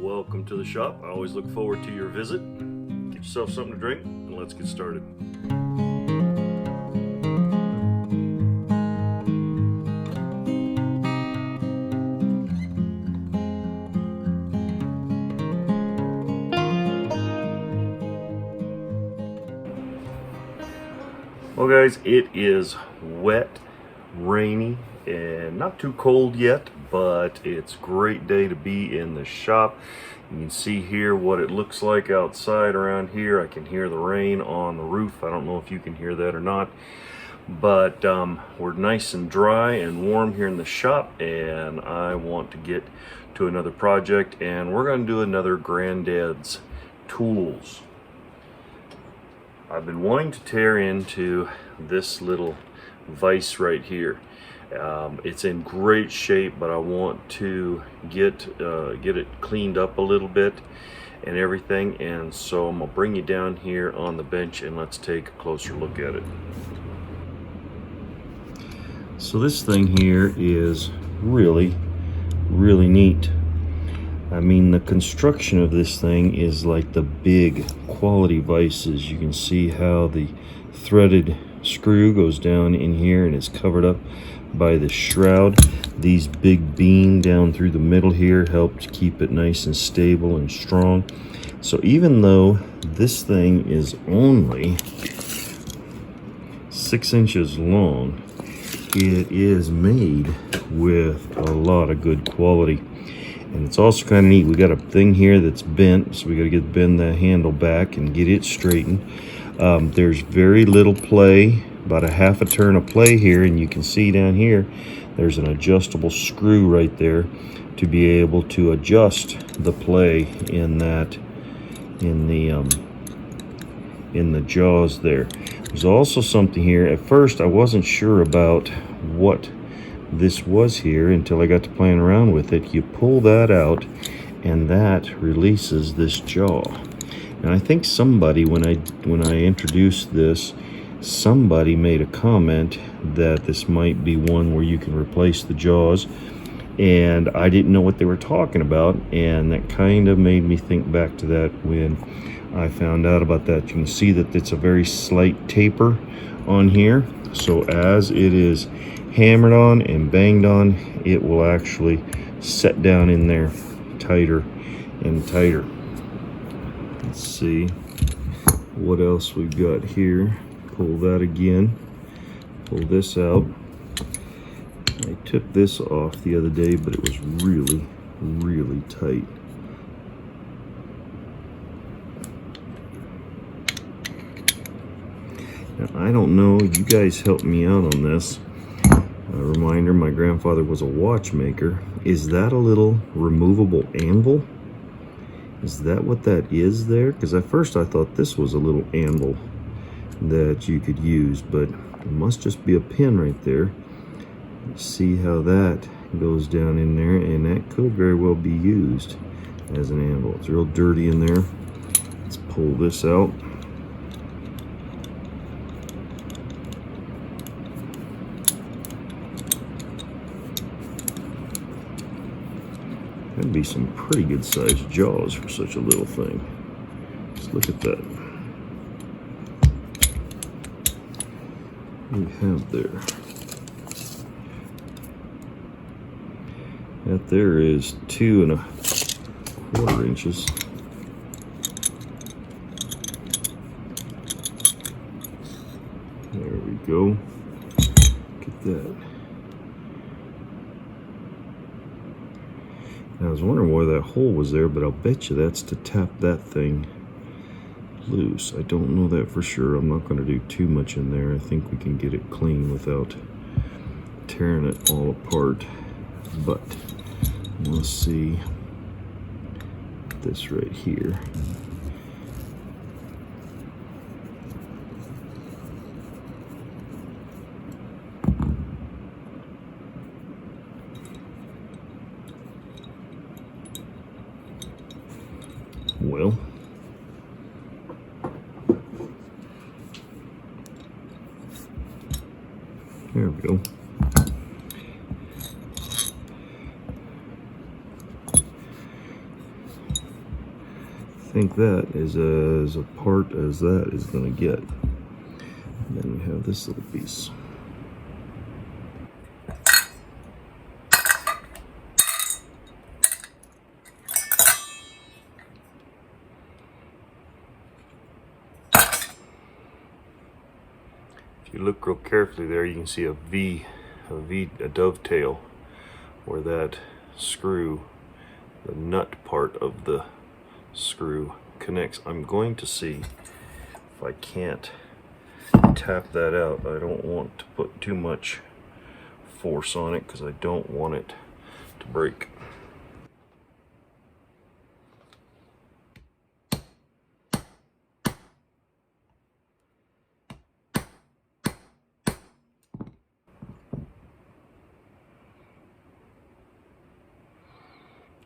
Welcome to the shop. I always look forward to your visit. Get yourself something to drink and let's get started. Well guys, it is wet, rainy, and not too cold yet, but it's a great day to be in the shop. You can see here what it looks like outside around here. I can hear the rain on the roof. I don't know if you can hear that or not, but we're nice and dry and warm here in the shop, and I want to get to another project, and we're going to do another Granddad's tools. I've been wanting to tear into this little vise right here. It's in great shape, but I want to get it cleaned up a little bit and everything, and so I'm gonna bring you down here on the bench and let's take a closer look at it. So this thing here is really neat. I mean, the construction of this thing is like the big quality vices. You can see how the threaded screw goes down in here and is covered up by the shroud. These big beam down through the middle here help to keep it nice and stable and strong. So even though this thing is only 6 inches long, it is made with a lot of good quality. And it's also kind of neat. We got a thing here that's bent, so we got to bend the handle back and get it straightened. There's very little play, about a half a turn of play here, and you can see down here there's an adjustable screw right there to be able to adjust the play in the jaws there. There's also something here. At first I wasn't sure about what this was here until I got to playing around with it. You pull that out and that releases this jaw. And I think somebody, when I introduced this, somebody made a comment that this might be one where you can replace the jaws, and I didn't know what they were talking about, and that kind of made me think back to that when I found out about that. You can see that it's a very slight taper on here, so as it is hammered on and banged on, it will actually set down in there tighter and tighter. Let's see what else we've got here. Pull that again, pull this out. I took this off the other day, but it was really tight. Now I don't know, you guys help me out on this. A reminder, my grandfather was a watchmaker. Is that a little removable anvil? Is that what that is there? Because at first I thought this was a little anvil that you could use, but it must just be a pin right there. See how that goes down in there, and that could very well be used as an anvil. It's real dirty in there. Let's pull this out. That'd be some pretty good sized jaws for such a little thing. Let's look at that. We have there. That there is 2 1/4 inches. There we go. Look at that. I was wondering why that hole was there, but I'll bet you that's to tap that thing loose. I don't know that for sure. I'm not going to do too much in there. I think we can get it clean without tearing it all apart. But let's see this right here. Well, there we go. think that is as apart as that is going to get. And then we have this little piece. If you look real carefully there, you can see a dovetail where that screw, the nut part of the screw connects. I'm going to see if I can't tap that out. I don't want to put too much force on it because I don't want it to break.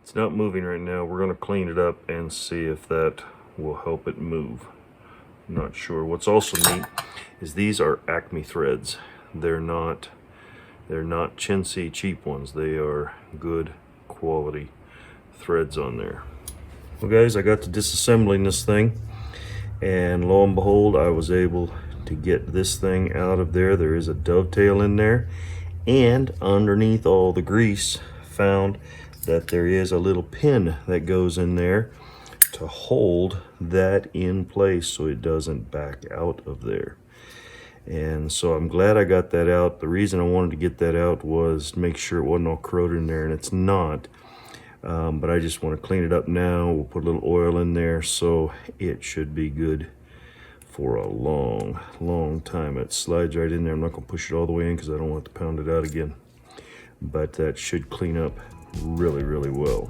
It's not moving right now. We're going to clean it up and see if that will help it move. I'm not sure. What's also neat is these are Acme threads. They're not chintzy cheap ones. They are good quality threads on there. Well guys, I got to disassembling this thing, and lo and behold, I was able to get this thing out of there. There is a dovetail in there, and underneath all the grease found that there is a little pin that goes in there to hold that in place so it doesn't back out of there. And so I'm glad I got that out. The reason I wanted to get that out was to make sure it wasn't all corroded in there, and it's not. But I just want to clean it up now. We'll put a little oil in there, so it should be good for a long time. It slides right in there. I'm not going to push it all the way in because I don't want to pound it out again. But that should clean up really well.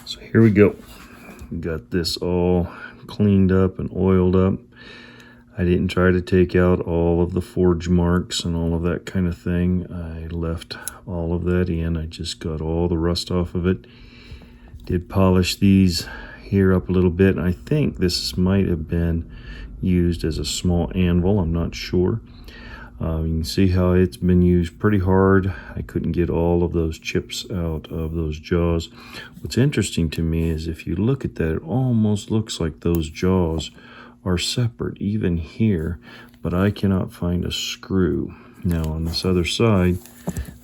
So here we go. We got this all cleaned up and oiled up. I didn't try to take out all of the forge marks and all of that kind of thing. I left all of that in. I just got all the rust off of it. Did polish these here up a little bit. I think this might have been used as a small anvil. I'm not sure. You can see how it's been used pretty hard. I couldn't get all of those chips out of those jaws. What's interesting to me is if you look at that, it almost looks like those jaws are separate, even here, but I cannot find a screw. Now on this other side,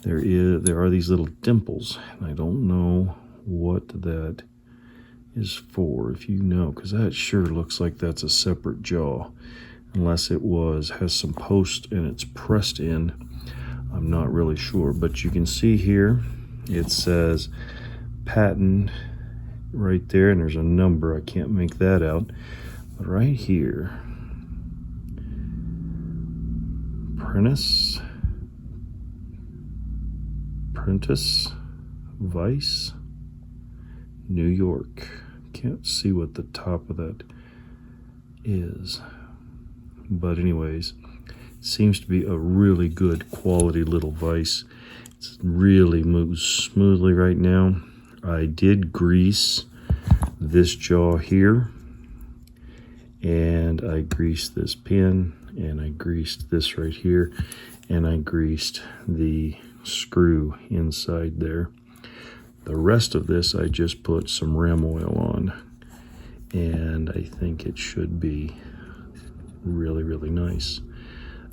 there are these little dimples, and I don't know what that is for, if you know, because that sure looks like that's a separate jaw. Unless it has some post and it's pressed in. I'm not really sure, but you can see here it says patent right there, and there's a number. I can't make that out, but right here, Prentice, Vise, New York. Can't see what the top of that is. But anyways, it seems to be a really good quality little vise. It really moves smoothly right now. I did grease this jaw here, and I greased this pin, and I greased this right here, and I greased the screw inside there. The rest of this I just put some ram oil on, and I think it should be really nice.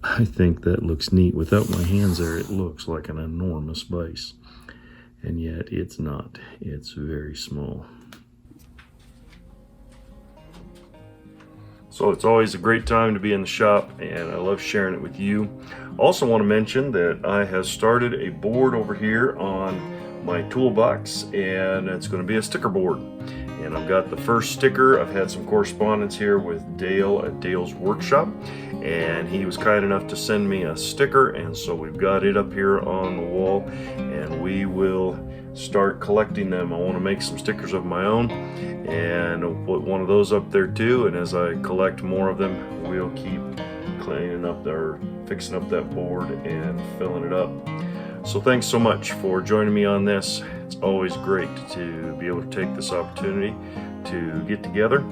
I think that looks neat. Without my hands there, it looks like an enormous vise, and yet it's not. It's very small. So it's always a great time to be in the shop, and I love sharing it with you. Also want to mention that I have started a board over here on my toolbox, and it's going to be a sticker board. And I've got the first sticker. I've had some correspondence here with Dale at Dale's Workshop, and he was kind enough to send me a sticker, and so we've got it up here on the wall, and we will start collecting them. I want to make some stickers of my own, and I'll put one of those up there too, and as I collect more of them, we'll keep cleaning up or fixing up that board and filling it up. So thanks so much for joining me on this. It's always great to be able to take this opportunity to get together.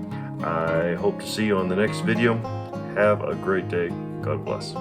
I hope to see you on the next video. Have a great day. God bless.